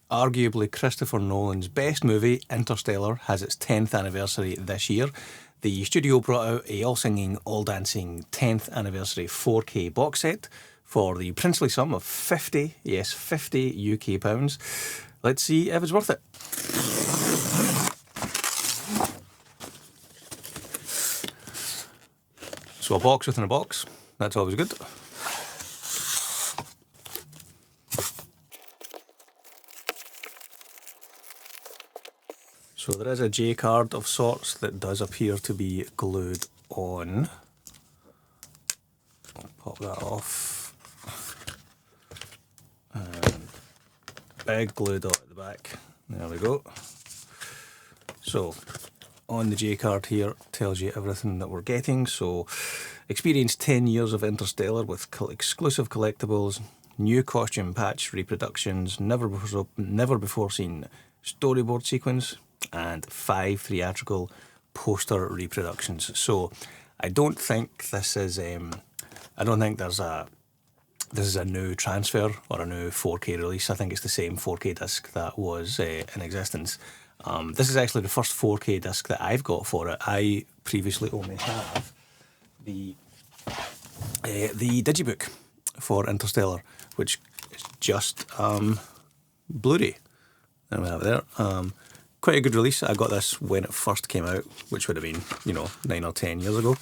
Arguably Christopher Nolan's best movie, Interstellar, has its 10th anniversary this year. The studio brought out a all-singing, all-dancing 10th anniversary 4K box set for the princely sum of 50, yes, 50 UK pounds. Let's see if it's worth it. So a box within a box, that's always good. So there is a J card of sorts that does appear to be glued on. I'll pop that off. And big glue dot at the back. There we go. So on the J card here tells you everything that we're getting. So experience 10 years of Interstellar with exclusive collectibles, new costume patch reproductions, never before seen storyboard sequence, and 5 theatrical poster reproductions. So I don't think this is I don't think this is a new transfer or a new 4K release. I think it's the same 4K disc that was in existence. This is actually the first 4K disc that I've got for it. I previously only have the digibook for Interstellar, which is just Blu-ray. There we have it there. Quite a good release. I got this when it first came out, which would have been, 9 or 10 years ago.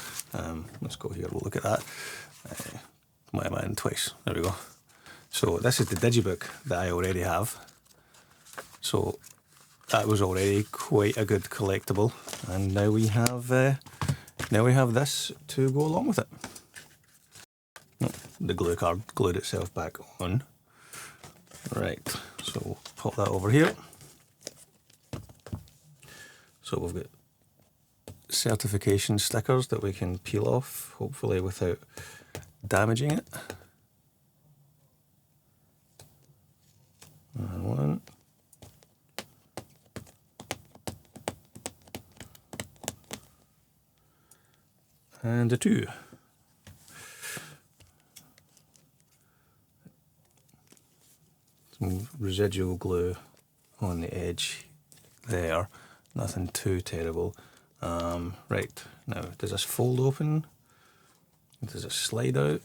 Let's go here, we'll look at that. Might have been twice. There we go. So this is the digibook that I already have. So that was already quite a good collectible, and now we have this to go along with it. Oh, the glue card glued itself back on. Right, so we'll pop that over here. So we've got certification stickers that we can peel off, hopefully without damaging it. And one. And a 2. Some residual glue on the edge there. Nothing too terrible. Right, now, does this fold open? Does it slide out?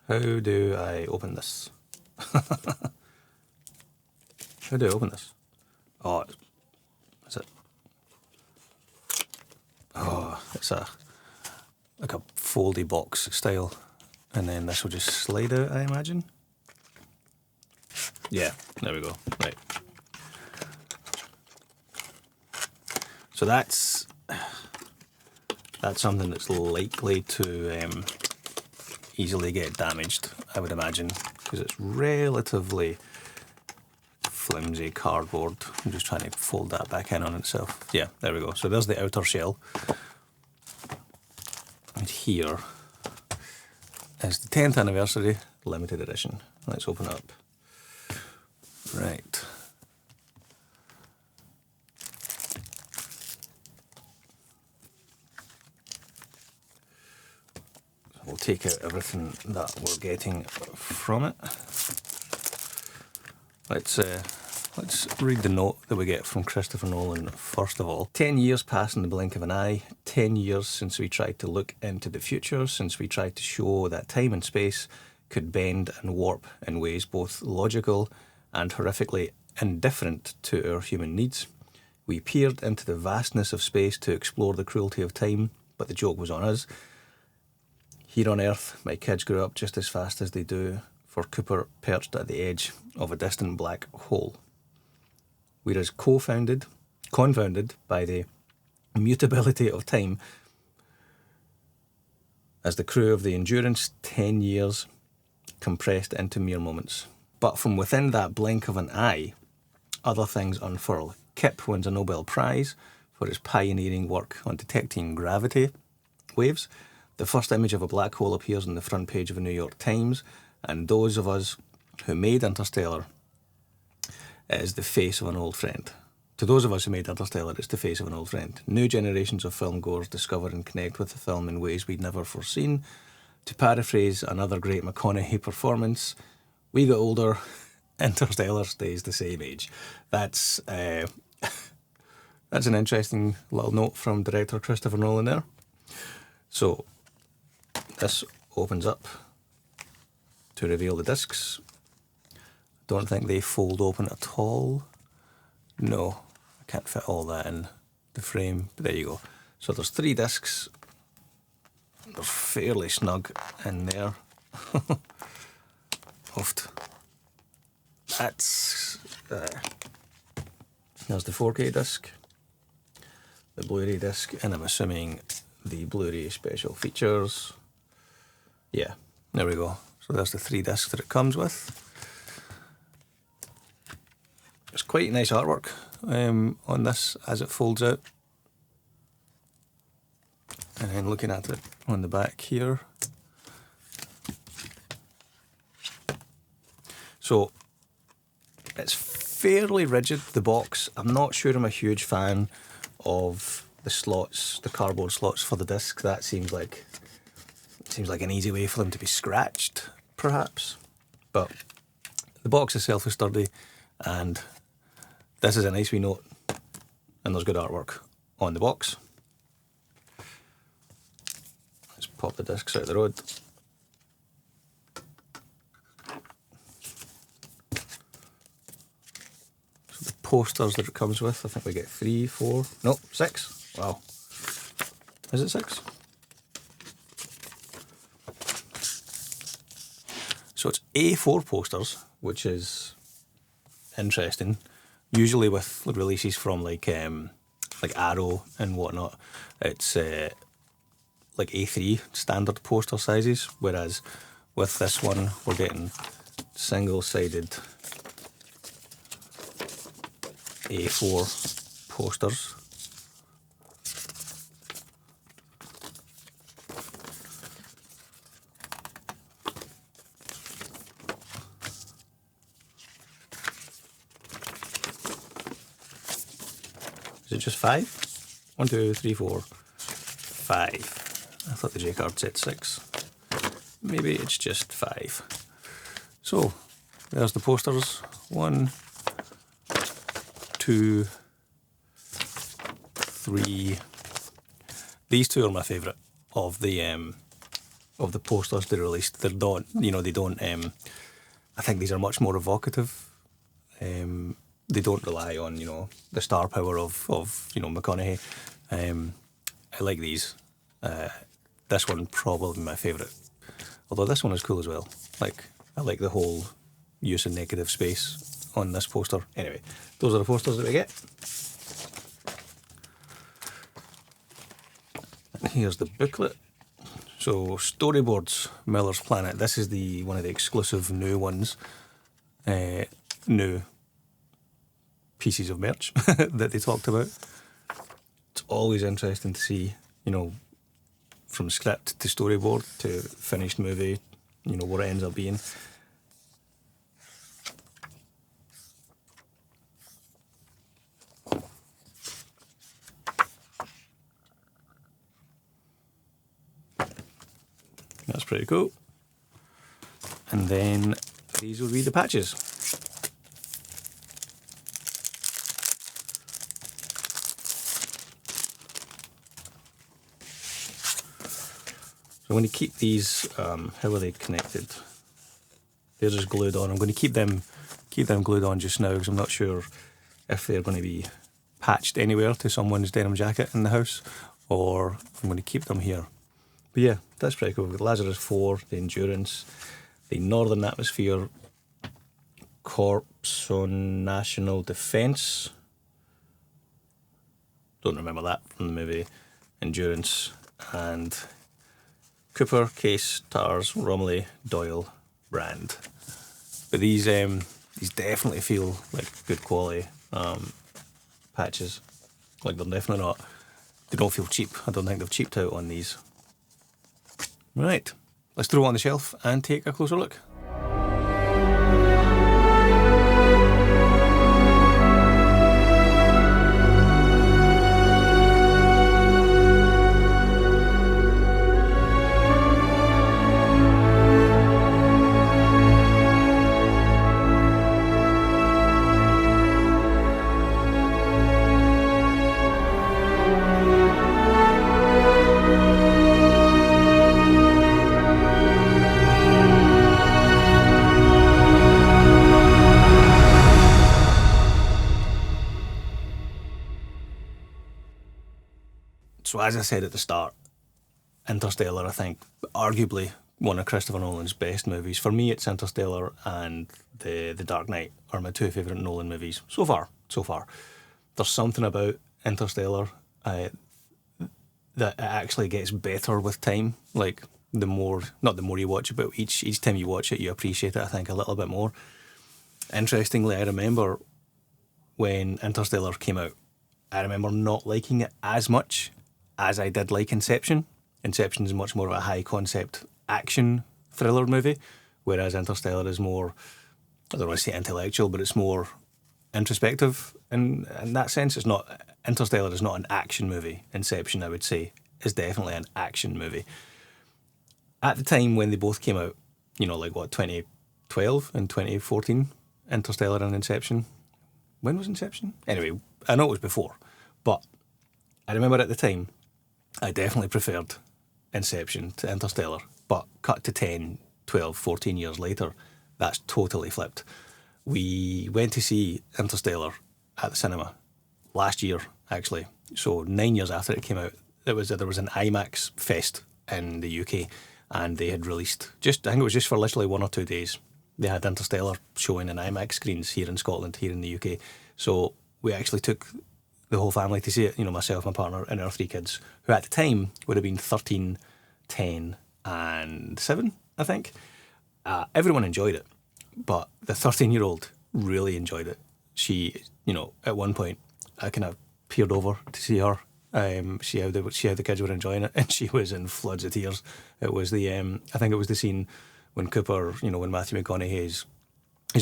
How do I open this? How do I open this? Oh, is it? Oh, it's like a foldy box style. And then this will just slide out, I imagine. Yeah, there we go. Right. So that's something that's likely to easily get damaged, I would imagine, because it's relatively flimsy cardboard. I'm just trying to fold that back in on itself. Yeah, there we go. So there's the outer shell. And here is the 10th anniversary limited edition. Let's open it up. Right. We'll take out everything that we're getting from it. Let's read the note that we get from Christopher Nolan first of all. 10 years pass in the blink of an eye. 10 years since we tried to look into the future, since we tried to show that time and space could bend and warp in ways both logical and horrifically indifferent to our human needs. We peered into the vastness of space to explore the cruelty of time, but the joke was on us. Here on Earth, my kids grew up just as fast as they do for Cooper perched at the edge of a distant black hole. We're as confounded by the mutability of time as the crew of the Endurance, 10 years compressed into mere moments. But from within that blink of an eye, other things unfurl. Kip wins a Nobel Prize for his pioneering work on detecting gravity waves. The first image of a black hole appears on the front page of the New York Times, and those of us who made Interstellar, it is the face of an old friend. To those of us who made Interstellar, it's the face of an old friend. New generations of filmgoers discover and connect with the film in ways we'd never foreseen. To paraphrase another great McConaughey performance, we got older Interstellar stays the same age. That's that's an interesting little note from director Christopher Nolan there. So this opens up to reveal the discs. Don't think they fold open at all. No, I can't fit all that in the frame, but there you go. So there's 3 discs. They're fairly snug in there. Oft. That's there's the 4K disc, the Blu-ray disc, and I'm assuming the Blu-ray special features. Yeah, there we go. So there's the 3 discs that it comes with. It's quite nice artwork on this as it folds out. And then looking at it on the back here. So it's fairly rigid, the box. I'm not sure I'm a huge fan of the slots, the cardboard slots for the disc. That seems like an easy way for them to be scratched, perhaps. But the box itself is sturdy, and this is a nice wee note, and there's good artwork on the box. Let's pop the discs out of the road. So the posters that it comes with, I think we get 3, 4, no, 6. Wow. Is it 6? So it's A4 posters, which is interesting. Usually with releases from like Arrow and whatnot, it's like A3 standard poster sizes, whereas with this one we're getting single-sided A4 posters. Is it just 5? 1, 2, 3, 4, 5. I thought the J card said 6. Maybe it's just 5. So there's the posters. 1, 2, 3. These 2 are my favourite of the posters they released. They don't. I think these are much more evocative. They don't rely on, the star power of McConaughey. I like these. This one probably my favourite. Although this one is cool as well. I like the whole use of negative space on this poster. Anyway, those are the posters that we get. And here's the booklet. So, Storyboards, Miller's Planet. This is one of the exclusive new ones. New pieces of merch that they talked about. It's always interesting to see, from script to storyboard to finished movie, what it ends up being. That's pretty cool. And then these will be the patches. I'm going to keep these, how are they connected? They're just glued on. I'm going to keep them glued on just now because I'm not sure if they're going to be patched anywhere to someone's denim jacket in the house, or if I'm going to keep them here. But yeah, that's pretty cool. We've got Lazarus 4, the Endurance, the Northern Atmosphere, Corpse on National Defence. Don't remember that from the movie. Endurance, and Cooper, Case, Tars, Romilly, Doyle, Brand. But these definitely feel like good quality patches. Like they're definitely not. They don't feel cheap. I don't think they've cheaped out on these. Right, let's throw it on the shelf and take a closer look. So as I said at the start, Interstellar, I think, arguably one of Christopher Nolan's best movies. For me, it's Interstellar and The Dark Knight are my two favourite Nolan movies so far. There's something about Interstellar that it actually gets better with time. Like, not the more you watch it, but each time you watch it, you appreciate it, I think, a little bit more. Interestingly, I remember when Interstellar came out, I remember not liking it as much as I did like Inception. Inception is much more of a high concept action thriller movie, whereas Interstellar is more, I don't want to say intellectual, but it's more introspective in that sense. Interstellar is not an action movie. Inception, I would say, is definitely an action movie. At the time when they both came out, 2012 and 2014, Interstellar and Inception. When was Inception? Anyway, I know it was before, but I remember at the time, I definitely preferred Inception to Interstellar, but cut to 10, 12, 14 years later, that's totally flipped. We went to see Interstellar at the cinema last year, actually. So 9 years after it came out, there was an IMAX Fest in the UK, and they had released, I think it was just for literally 1 or 2 days, they had Interstellar showing in IMAX screens here in Scotland, here in the UK. So we actually took the whole family to see it, myself, my partner, and our 3 kids, who at the time would have been 13, 10, and 7, I think. Everyone enjoyed it, but the 13-year-old really enjoyed it. She, at one point, I kind of peered over to see her, see how the kids were enjoying it, and she was in floods of tears. It was I think it was the scene when Cooper, when Matthew McConaughey is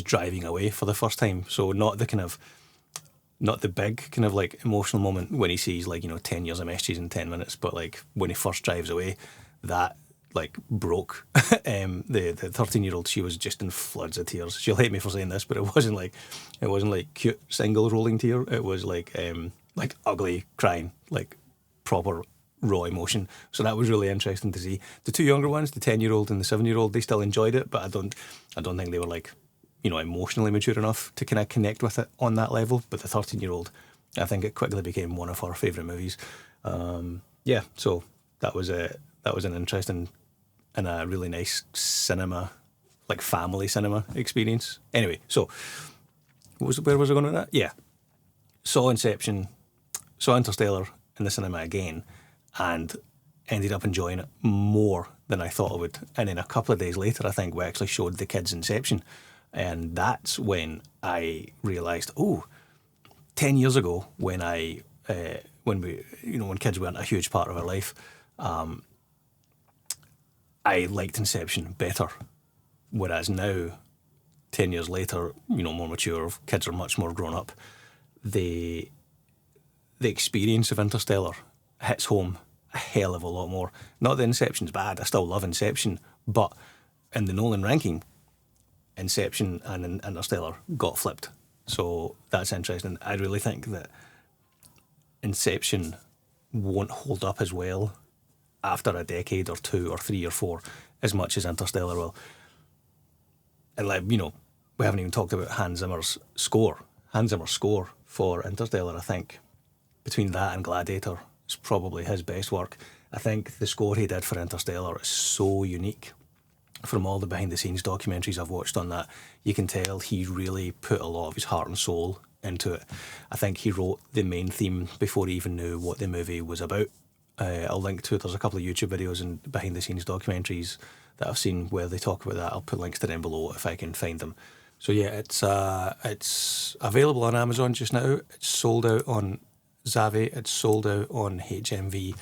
driving away for the first time. So not the big kind of like emotional moment when he sees 10 years of messages in 10 minutes, but like when he first drives away, that like broke the 13-year-old. She was just in floods of tears. She'll hate me for saying this, but it wasn't like cute single rolling tear. It was like ugly crying, like proper raw emotion. So that was really interesting to see. The 2 younger ones, the 10-year-old and the 7-year-old, they still enjoyed it, but I don't think they were like, emotionally mature enough to kind of connect with it on that level. But the 13-year-old, I think it quickly became one of our favourite movies. So that was an interesting and a really nice cinema, like family cinema experience. Anyway, so where was I going with that? Yeah, saw Inception, saw Interstellar in the cinema again, and ended up enjoying it more than I thought I would. And then a couple of days later, I think we actually showed the kids Inception. And that's when I realised, 10 years ago, when when kids weren't a huge part of our life, I liked Inception better. Whereas now, 10 years later, more mature, kids are much more grown up. The experience of Interstellar hits home a hell of a lot more. Not that Inception's bad, I still love Inception, but in the Nolan ranking, Inception and Interstellar got flipped. So that's interesting. I really think that Inception won't hold up as well after a decade or 2 or 3 or 4 as much as Interstellar will. And we haven't even talked about Hans Zimmer's score. Hans Zimmer's score for Interstellar, I think, between that and Gladiator, is probably his best work. I think the score he did for Interstellar is so unique. From all the behind-the-scenes documentaries I've watched on that, you can tell he really put a lot of his heart and soul into it. I think he wrote the main theme before he even knew what the movie was about. I'll link to it. There's a couple of YouTube videos and behind-the-scenes documentaries that I've seen where they talk about that. I'll put links to them below if I can find them. So yeah, it's available on Amazon just now. It's sold out on Zavi. It's sold out on HMV.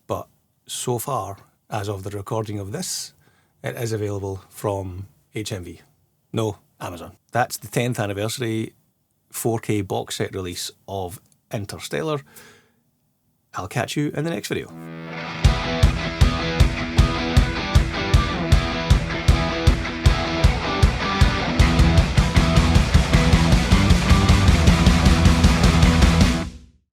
But so far, as of the recording of this, it is available from HMV. No, Amazon. That's the 10th anniversary 4K box set release of Interstellar. I'll catch you in the next video.